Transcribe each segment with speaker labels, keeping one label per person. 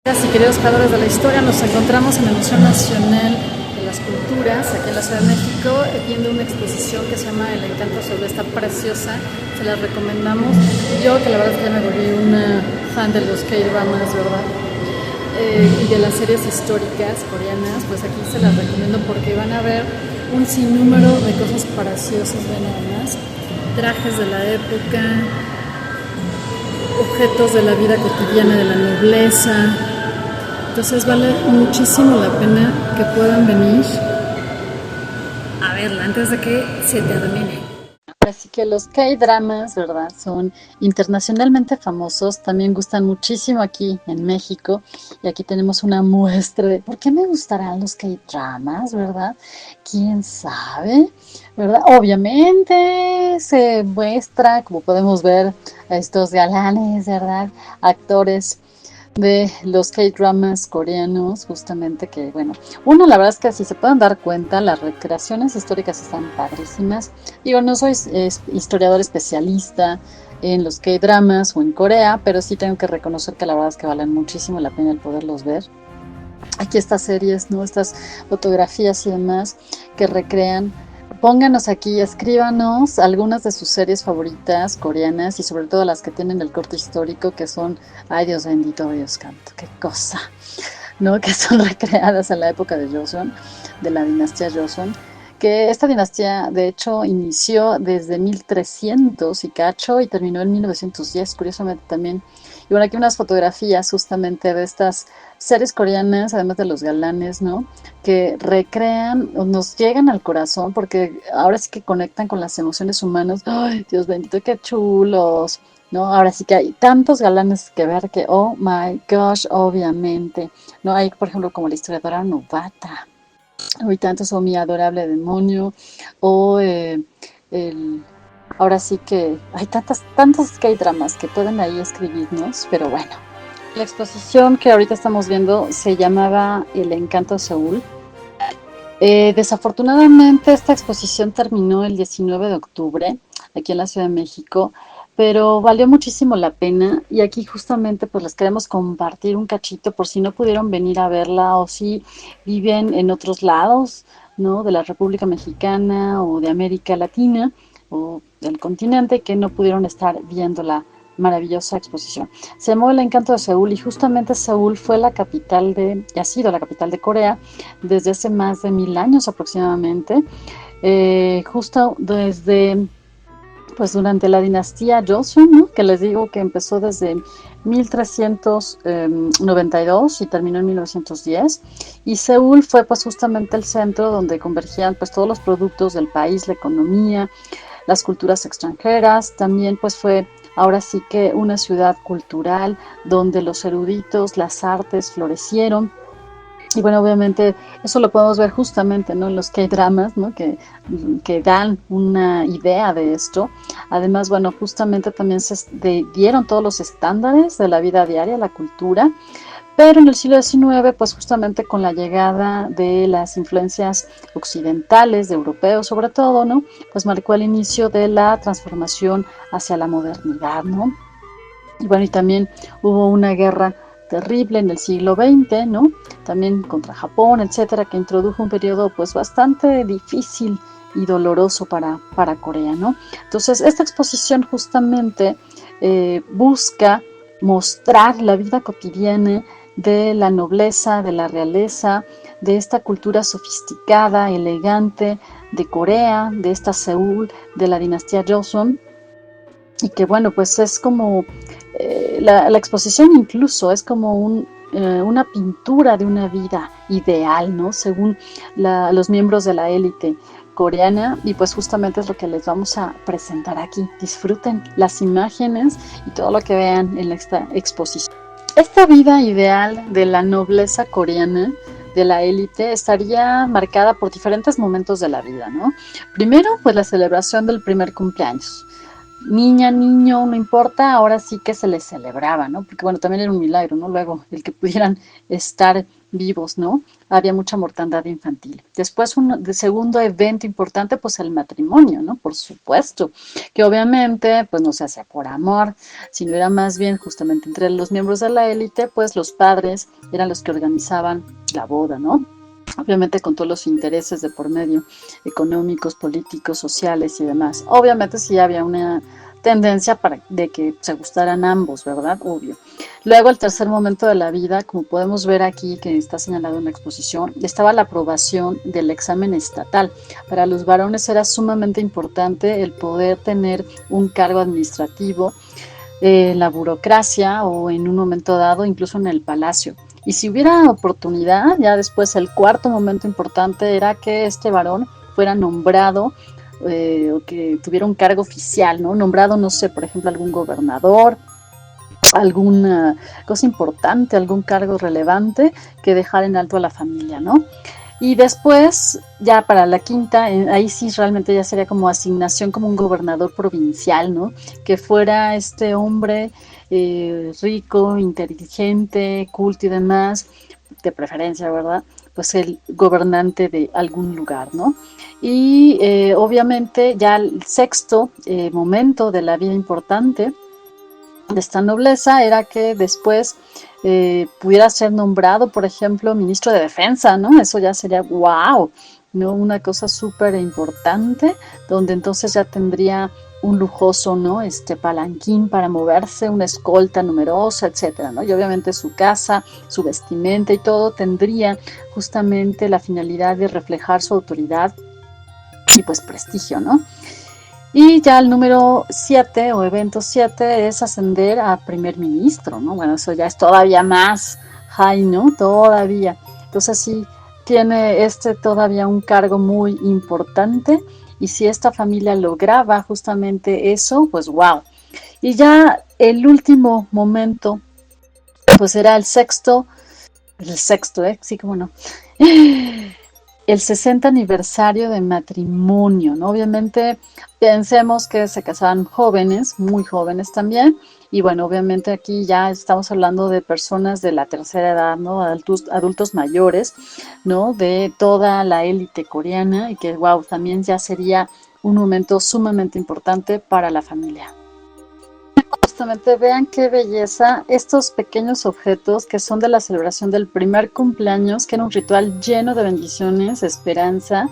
Speaker 1: Y queridos padres de la historia, nos encontramos en el Museo Nacional de las Culturas, aquí en la Ciudad de México, viendo una exposición que se llama El Encanto Sobre. Está preciosa, se la recomendamos. Yo, que la verdad es que ya me volví una fan de los K-dramas, ¿verdad? Y de las series históricas coreanas, pues aquí se las recomiendo porque van a ver un sinnúmero de cosas preciosas, ven nada más. Trajes de la época, objetos de la vida cotidiana de la nobleza. Entonces vale muchísimo la pena que puedan venir a verla antes de que se termine. Así que los K-dramas, ¿verdad? Son internacionalmente famosos, también gustan muchísimo aquí en México y aquí tenemos una muestra de por qué me gustarán los K-dramas, ¿verdad? ¿Quién sabe? ¿Verdad? Obviamente se muestra, como podemos ver, a estos galanes, ¿verdad? Actores de los K-dramas coreanos, justamente que, bueno, uno, la verdad es que si se pueden dar cuenta, las recreaciones históricas están padrísimas. Digo, no soy historiador especialista en los K-dramas o en Corea, pero sí tengo que reconocer que la verdad es que valen muchísimo la pena el poderlos ver. Aquí estas series, ¿no? Estas fotografías y demás que recrean. Pónganos aquí, escríbanos algunas de sus series favoritas coreanas y sobre todo las que tienen el corte histórico que son, ay Dios bendito, Dios canto, qué cosa, ¿no? Que son recreadas en la época de Joseon, de la dinastía Joseon, que esta dinastía de hecho inició desde 1300 y cacho y terminó en 1910, curiosamente también. Y bueno, aquí unas fotografías justamente de estas series coreanas, además de los galanes, ¿no? Que recrean o nos llegan al corazón porque ahora sí que conectan con las emociones humanas. Ay, Dios bendito, qué chulos, ¿no? Ahora sí que hay tantos galanes que ver que, oh my gosh, obviamente, ¿no? Hay, por ejemplo, como la historiadora novata, hoy tantos, o mi adorable demonio, o el... Ahora sí que hay tantos K-dramas que pueden ahí escribirnos, pero bueno. La exposición que ahorita estamos viendo se llamaba El Encanto Seúl. Desafortunadamente esta exposición terminó el 19 de octubre aquí en la Ciudad de México, pero valió muchísimo la pena y aquí justamente pues les queremos compartir un cachito por si no pudieron venir a verla o si viven en otros lados, ¿no? De la República Mexicana o de América Latina o del continente que no pudieron estar viendo la maravillosa exposición. Se llamó El Encanto de Seúl y justamente Seúl fue la capital y ha sido la capital de Corea desde hace más de 1000 años aproximadamente, justo desde pues durante la dinastía Joseon, ¿no? Que les digo que empezó desde 1392 y terminó en 1910, y Seúl fue pues justamente el centro donde convergían pues todos los productos del país, la economía, las culturas extranjeras. También pues fue ahora sí que una ciudad cultural donde los eruditos, las artes florecieron. Y bueno, obviamente eso lo podemos ver justamente, ¿no? En los K-dramas, ¿no? Que dan una idea de esto. Además, bueno, justamente también dieron todos los estándares de la vida diaria, la cultura. Pero en el siglo XIX, pues justamente con la llegada de las influencias occidentales, de europeos sobre todo, ¿no? Pues marcó el inicio de la transformación hacia la modernidad, ¿no? Y bueno, y también hubo una guerra terrible en el siglo XX, ¿no? También contra Japón, etcétera, que introdujo un periodo pues bastante difícil y doloroso para Corea, ¿no? Entonces, esta exposición justamente busca mostrar la vida cotidiana de la nobleza, de la realeza, de esta cultura sofisticada, elegante de Corea, de esta Seúl, de la dinastía Joseon, y que bueno, pues es como la exposición incluso es como una pintura de una vida ideal, ¿no? Según los miembros de la élite coreana, y pues justamente es lo que les vamos a presentar aquí. Disfruten las imágenes y todo lo que vean en esta exposición. Esta vida ideal de la nobleza coreana, de la élite, estaría marcada por diferentes momentos de la vida, ¿no? Primero, pues la celebración del primer cumpleaños.
Speaker 2: niña, niño, no importa, ahora sí que se les celebraba, ¿no? Porque bueno, también era un milagro, ¿no? Luego, el que pudieran estar vivos, ¿no? Había mucha mortandad infantil. Después, un de segundo evento importante, pues el matrimonio, ¿no? Por supuesto, que obviamente, pues no se hacía por amor, sino era más bien justamente entre los miembros de la élite, pues los padres eran los que organizaban la boda, ¿no? Obviamente con todos los intereses de por medio, económicos, políticos, sociales y demás. Obviamente sí había una tendencia de que se gustaran ambos, ¿verdad? Obvio. Luego, el tercer momento de la vida, como podemos ver aquí, que está señalado en la exposición, estaba la aprobación del examen estatal. Para los varones era sumamente importante el poder tener un cargo administrativo en la burocracia o en un momento dado incluso en el palacio. Y si hubiera oportunidad, ya después el cuarto momento importante era que este varón fuera nombrado o que tuviera un cargo oficial, ¿no? Nombrado, no sé, por ejemplo, algún gobernador, alguna cosa importante, algún cargo relevante que dejara en alto a la familia, ¿no? Y después, ya para la quinta, ahí sí realmente ya sería como asignación como un gobernador provincial, ¿no? Que fuera este hombre rico, inteligente, culto y demás, de preferencia, ¿verdad? Pues el gobernante de algún lugar, ¿no? Y obviamente ya el sexto momento de la vida importante de esta nobleza era que después pudiera ser nombrado, por ejemplo, ministro de defensa, ¿no? Eso ya sería wow, ¿no? Una cosa súper importante, donde entonces ya tendría un lujoso, ¿no? Palanquín para moverse, una escolta numerosa, etcétera, ¿no? Y obviamente su casa, su vestimenta y todo tendría justamente la finalidad de reflejar su autoridad y pues prestigio, ¿no? Y ya el número 7 o evento 7 es ascender a primer ministro, ¿no? Bueno, eso ya es todavía más high, ¿no? Todavía. Entonces sí, tiene todavía un cargo muy importante y si esta familia lograba justamente eso, pues wow. Y ya el último momento, pues era el sexto, ¿eh? Sí, como no. El 60 aniversario de matrimonio, ¿no? Obviamente pensemos que se casaban jóvenes, muy jóvenes también, y bueno, obviamente aquí ya estamos hablando de personas de la tercera edad, ¿no? Adultos mayores, ¿no? De toda la élite coreana y que, wow, también ya sería un momento sumamente importante para la familia. Justamente vean qué belleza estos pequeños objetos que son de la celebración del primer cumpleaños, que era un ritual lleno de bendiciones, esperanza,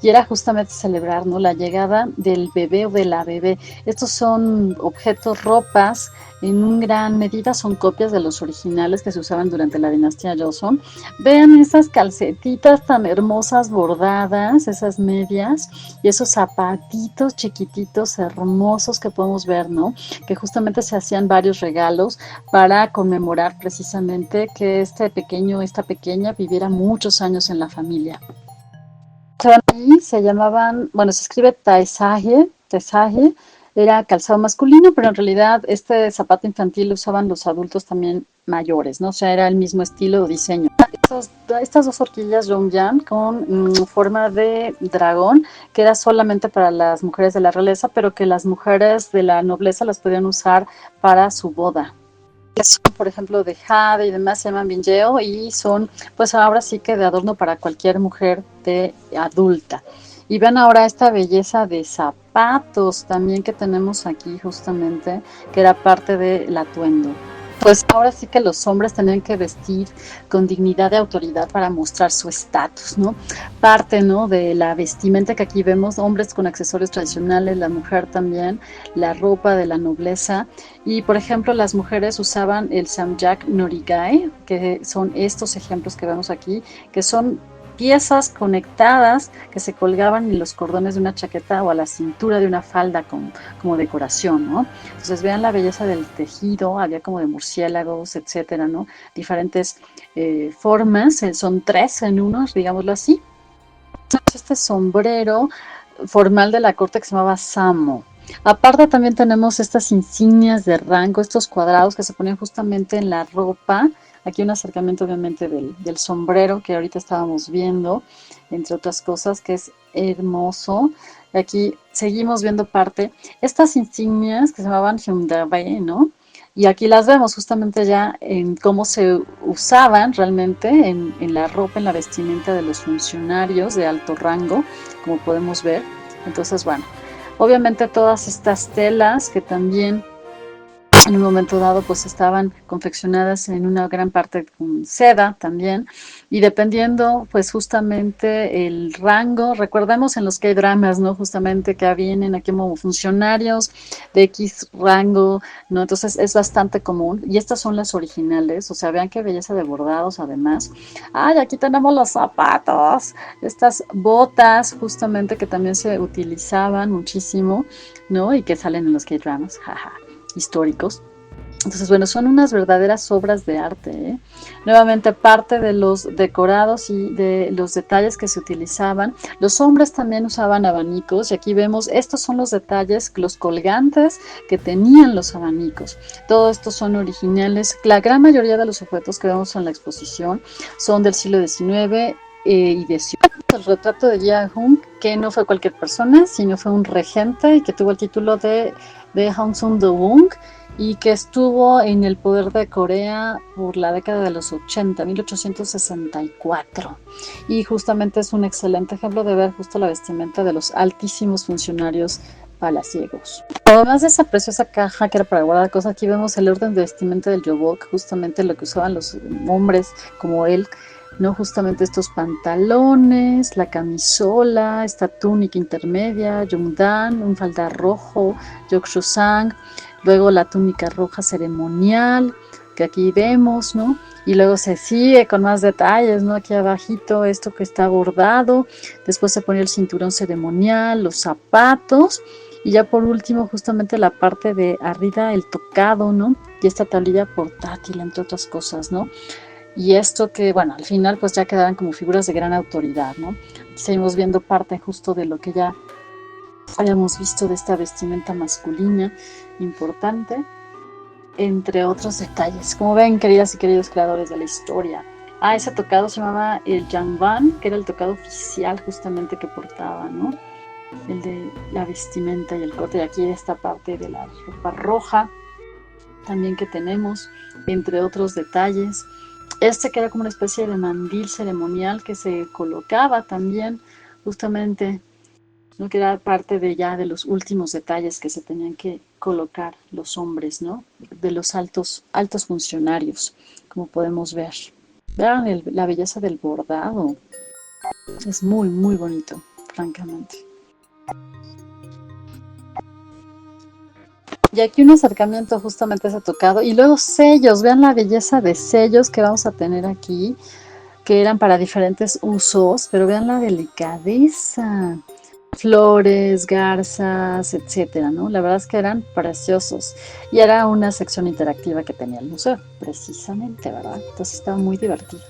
Speaker 2: y era justamente celebrar, ¿no? La llegada del bebé o de la bebé. Estos son objetos, ropas, en un gran medida son copias de los originales que se usaban durante la dinastía Joseon. Vean esas calcetitas tan hermosas bordadas, esas medias y esos zapatitos chiquititos hermosos que podemos ver, ¿no? Que justamente se hacían varios regalos para conmemorar precisamente que este pequeño, esta pequeña viviera muchos años en la familia. Y se llamaban, bueno, se escribe taisaje, era calzado masculino, pero en realidad este zapato infantil lo usaban los adultos también mayores, ¿no? O sea, era el mismo estilo o diseño. Estas dos horquillas Yongyan con forma de dragón, que era solamente para las mujeres de la realeza, pero que las mujeres de la nobleza las podían usar para su boda. Por ejemplo, de jade y demás se llaman binjeo y son, pues ahora sí que de adorno para cualquier mujer de adulta. Y ven ahora esta belleza de zapatos también que tenemos aquí justamente, que era parte del atuendo. Pues ahora sí que los hombres tenían que vestir con dignidad y autoridad para mostrar su estatus, ¿no? Parte, ¿no? De la vestimenta que aquí vemos, hombres con accesorios tradicionales, la mujer también, la ropa de la nobleza. Y por ejemplo, las mujeres usaban el samjak norigae, que son estos ejemplos que vemos aquí, que son piezas conectadas que se colgaban en los cordones de una chaqueta o a la cintura de una falda como decoración, ¿no? Entonces vean la belleza del tejido, había como de murciélagos, etcétera, ¿no? Diferentes formas, son 3 en uno, digámoslo así. Este sombrero formal de la corte que se llamaba samo. Aparte también tenemos estas insignias de rango, estos cuadrados que se ponían justamente en la ropa. Aquí un acercamiento obviamente del sombrero que ahorita estábamos viendo, entre otras cosas, que es hermoso. Y aquí seguimos viendo parte, estas insignias que se llamaban Hyundai, ¿no? Y aquí las vemos justamente ya en cómo se usaban realmente en la ropa, en la vestimenta de los funcionarios de alto rango, como podemos ver. Entonces, bueno, obviamente todas estas telas que también en un momento dado pues estaban confeccionadas en una gran parte con seda también, y dependiendo pues justamente el rango, recordemos en los K-dramas, ¿no? Justamente que vienen aquí como funcionarios de X rango, ¿no? Entonces es bastante común, y estas son las originales, o sea, vean qué belleza de bordados además. ¡Ay, aquí tenemos los zapatos! Estas botas justamente que también se utilizaban muchísimo, ¿no? Y que salen en los K-dramas, jaja, históricos. Entonces, bueno, son unas verdaderas obras de arte, ¿eh? Nuevamente, parte de los decorados y de los detalles que se utilizaban. Los hombres también usaban abanicos, y aquí vemos, estos son los detalles, los colgantes que tenían los abanicos. Todos estos son originales. La gran mayoría de los objetos que vemos en la exposición son del siglo XIX y XIX. El retrato de Gia Hung, que no fue cualquier persona, sino fue un regente y que tuvo el título de Hong Do-wung, y que estuvo en el poder de Corea por la década de los 80, 1864. Y justamente es un excelente ejemplo de ver justo la vestimenta de los altísimos funcionarios palaciegos. Además de esa preciosa caja que era para guardar cosas, aquí vemos el orden de vestimenta del Yobok, justamente lo que usaban los hombres como él, ¿no? Justamente estos pantalones, la camisola, esta túnica intermedia, Yungdan, un falda rojo, Yokshu-sang, luego la túnica roja ceremonial, que aquí vemos, ¿no? Y luego se sigue con más detalles, ¿no? Aquí abajito esto que está bordado, después se pone el cinturón ceremonial, los zapatos, y ya por último justamente la parte de arriba, el tocado, ¿no? Y esta tablilla portátil, entre otras cosas, ¿no? Y esto que, bueno, al final pues ya quedaban como figuras de gran autoridad, ¿no? Seguimos viendo parte justo de lo que ya habíamos visto de esta vestimenta masculina importante, entre otros detalles. Como ven, queridas y queridos creadores de la historia, ese tocado se llamaba el Jangban, que era el tocado oficial justamente que portaba, ¿no? El de la vestimenta y el corte. Y aquí esta parte de la ropa roja también que tenemos, entre otros detalles. Este que era como una especie de mandil ceremonial que se colocaba también justamente, ¿no? Que era parte de ya de los últimos detalles que se tenían que colocar los hombres, ¿no? De los altos funcionarios, como podemos ver. Vean la belleza del bordado. Es muy, muy bonito, francamente. Y aquí un acercamiento justamente a ese tocado. Y luego sellos, vean la belleza de sellos que vamos a tener aquí, que eran para diferentes usos, pero vean la delicadeza. Flores, garzas, etcétera, ¿no? La verdad es que eran preciosos. Y era una sección interactiva que tenía el museo, precisamente, ¿verdad? Entonces estaba muy divertido.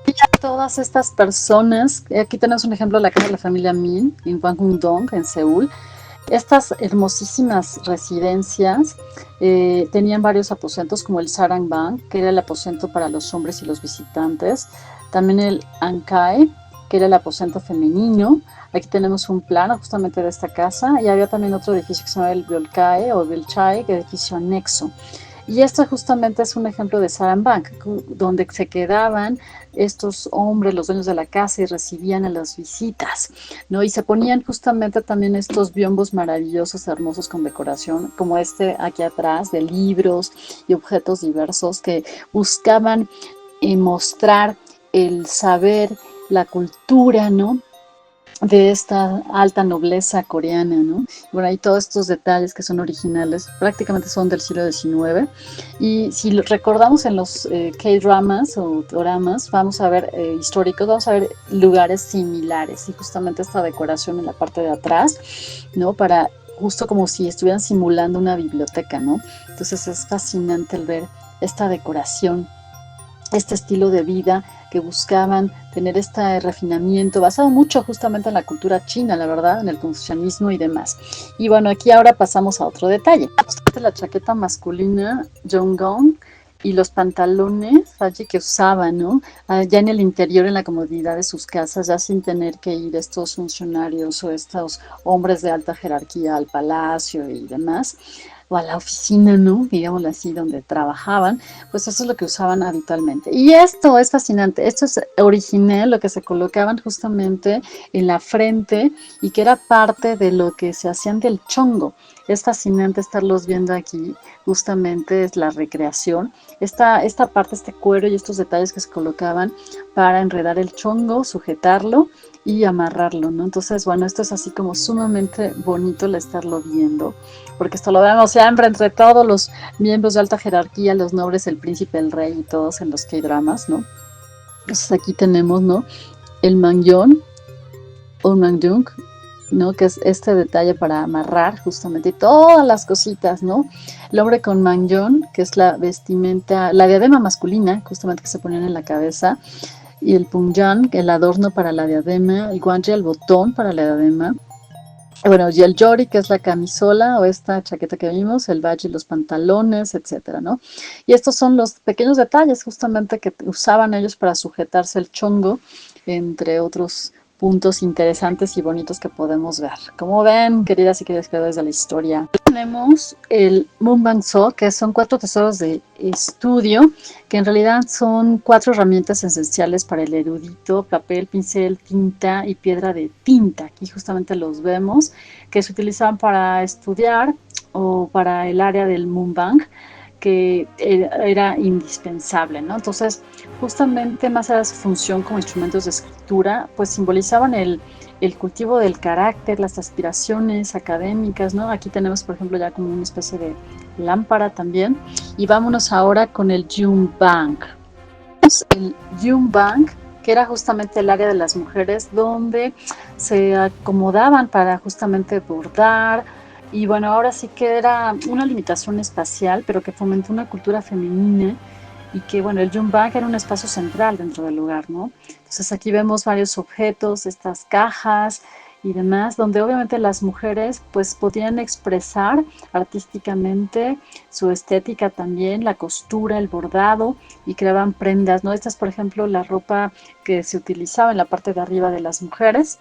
Speaker 2: Y ya todas estas personas, aquí tenemos un ejemplo de la casa de la familia Min, en Gwanghung-dong, en Seúl. Estas hermosísimas residencias tenían varios aposentos, como el Sarangbang, que era el aposento para los hombres y los visitantes. También el Ankae, que era el aposento femenino. Aquí tenemos un plano justamente de esta casa, y había también otro edificio que se llama el Byolkae o Byolchae, que es edificio anexo. Y esto justamente es un ejemplo de Sarangbang, donde se quedaban estos hombres, los dueños de la casa, y recibían a las visitas, ¿no? Y se ponían justamente también estos biombos maravillosos, hermosos con decoración, como este aquí atrás, de libros y objetos diversos que buscaban mostrar el saber, la cultura, ¿no? De esta alta nobleza coreana, ¿no? Bueno, hay todos estos detalles que son originales, prácticamente son del siglo XIX, y si lo recordamos en los K-dramas o doramas, vamos a ver históricos, vamos a ver lugares similares, y justamente esta decoración en la parte de atrás, ¿no? Para justo como si estuvieran simulando una biblioteca, ¿no? Entonces es fascinante el ver esta decoración, este estilo de vida que buscaban tener este refinamiento basado mucho justamente en la cultura china, la verdad, en el confucianismo y demás. Y bueno, aquí ahora pasamos a otro detalle. La chaqueta masculina Jongong y los pantalones allí que usaban, ¿no? Ya en el interior, en la comodidad de sus casas, ya sin tener que ir estos funcionarios o estos hombres de alta jerarquía al palacio y demás, o a la oficina, ¿no? Digámoslo así, donde trabajaban, pues eso es lo que usaban habitualmente. Y esto es fascinante, esto es original, lo que se colocaban justamente en la frente y que era parte de lo que se hacían del chongo. Es fascinante estarlos viendo aquí, justamente es la recreación. Esta parte, este cuero y estos detalles que se colocaban para enredar el chongo, sujetarlo y amarrarlo, ¿no? Entonces, bueno, esto es así como sumamente bonito el estarlo viendo, porque esto lo vemos siempre entre todos los miembros de alta jerarquía, los nobles, el príncipe, el rey y todos en los K-dramas, ¿no? Entonces aquí tenemos, ¿no? El mangyon o mangyung, ¿no? Que es este detalle para amarrar justamente todas las cositas, ¿no? El hombre con mangyon, que es la vestimenta, la diadema masculina, justamente que se ponían en la cabeza, y el punjan, el adorno para la diadema, el guanche, el botón para la diadema. Bueno, y el yori, que es la camisola o esta chaqueta que vimos, el baji, los pantalones, etcétera, ¿no? Y estos son los pequeños detalles justamente que usaban ellos para sujetarse el chongo, entre otros puntos interesantes y bonitos que podemos ver. Como ven, queridas y queridos creadores de la historia, tenemos el Munbangso, que son 4 tesoros de estudio, que en realidad son 4 herramientas esenciales para el erudito: papel, pincel, tinta y piedra de tinta. Aquí justamente los vemos, que se utilizaban para estudiar o para el área del Munbang, que era indispensable, ¿no? Entonces, justamente más allá de su función como instrumentos de escritura, pues simbolizaban el cultivo del carácter, las aspiraciones académicas, ¿no? Aquí tenemos, por ejemplo, ya como una especie de lámpara también. Y vámonos ahora con el Yunbang. El Yunbang, que era justamente el área de las mujeres donde se acomodaban para justamente bordar. Y bueno, ahora sí que era una limitación espacial, pero que fomentó una cultura femenina y que, bueno, el Yunbang era un espacio central dentro del lugar, ¿no? Entonces aquí vemos varios objetos, estas cajas y demás, donde obviamente las mujeres pues podían expresar artísticamente su estética también, la costura, el bordado, y creaban prendas, ¿no? Esta es, por ejemplo, la ropa que se utilizaba en la parte de arriba de las mujeres,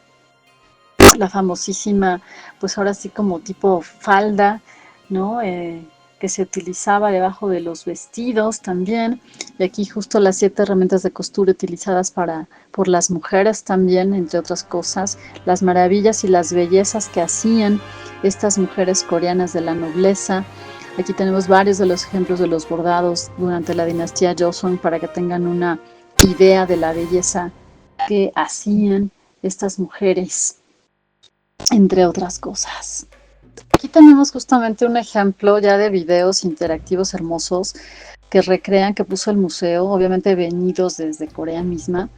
Speaker 2: la famosísima, pues ahora sí como tipo falda, ¿no? Que se utilizaba debajo de los vestidos también. Y aquí justo las 7 herramientas de costura utilizadas por las mujeres también, entre otras cosas, las maravillas y las bellezas que hacían estas mujeres coreanas de la nobleza. Aquí tenemos varios de los ejemplos de los bordados durante la dinastía Joseon para que tengan una idea de la belleza que hacían estas mujeres, entre otras cosas. Aquí tenemos justamente un ejemplo ya de videos interactivos hermosos que recrean, que puso el museo, obviamente venidos desde Corea misma,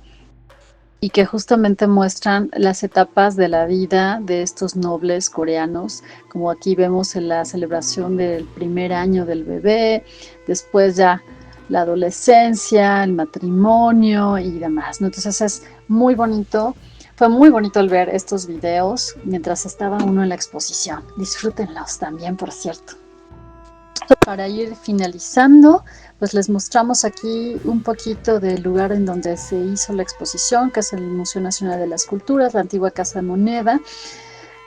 Speaker 2: y que justamente muestran las etapas de la vida de estos nobles coreanos, como aquí vemos en la celebración del primer año del bebé, después ya la adolescencia, el matrimonio y demás, ¿no? Entonces es muy bonito. Fue muy bonito el ver estos videos mientras estaba uno en la exposición. Disfrútenlos también, por cierto. Para ir finalizando, pues les mostramos aquí un poquito del lugar en donde se hizo la exposición, que es el Museo Nacional de las Culturas, la antigua Casa de Moneda,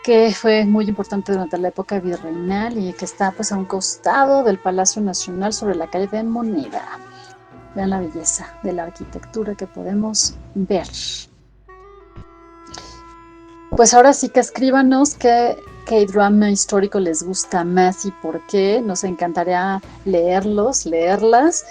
Speaker 2: que fue muy importante durante la época virreinal y que está pues a un costado del Palacio Nacional sobre la calle de Moneda. Vean la belleza de la arquitectura que podemos ver. Pues ahora sí que escríbanos qué K-drama histórico les gusta más y por qué. Nos encantaría leerlos, leerlas.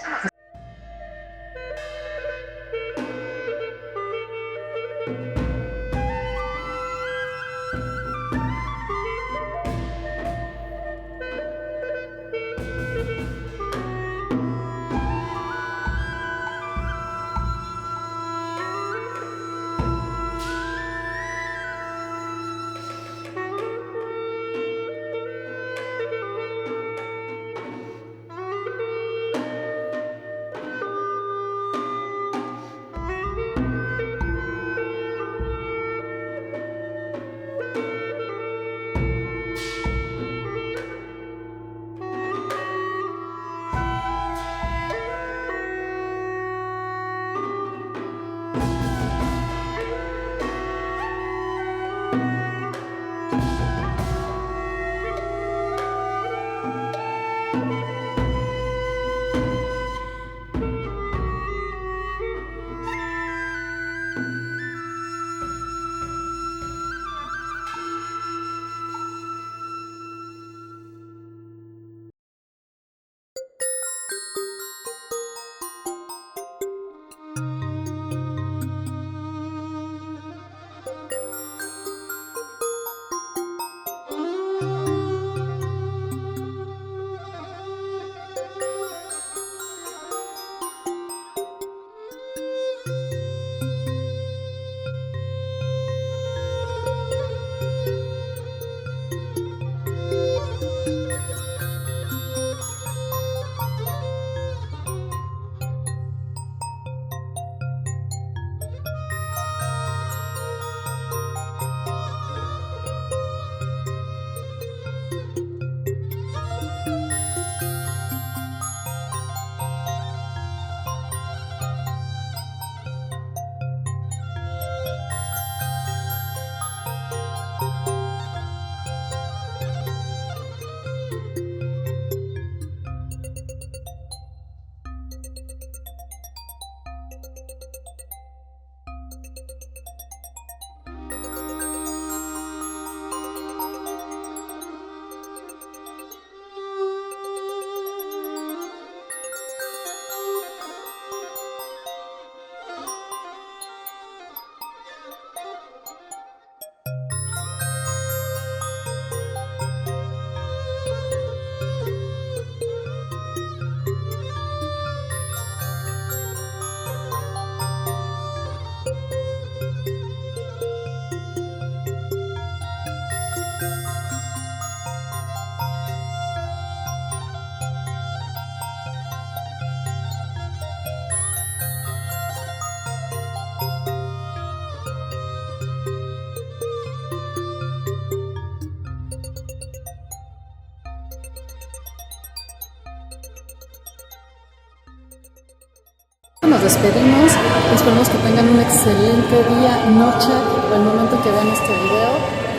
Speaker 1: nos despedimos. Esperamos que tengan un excelente día, noche o el momento que vean este video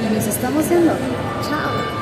Speaker 1: y nos estamos viendo. Chao.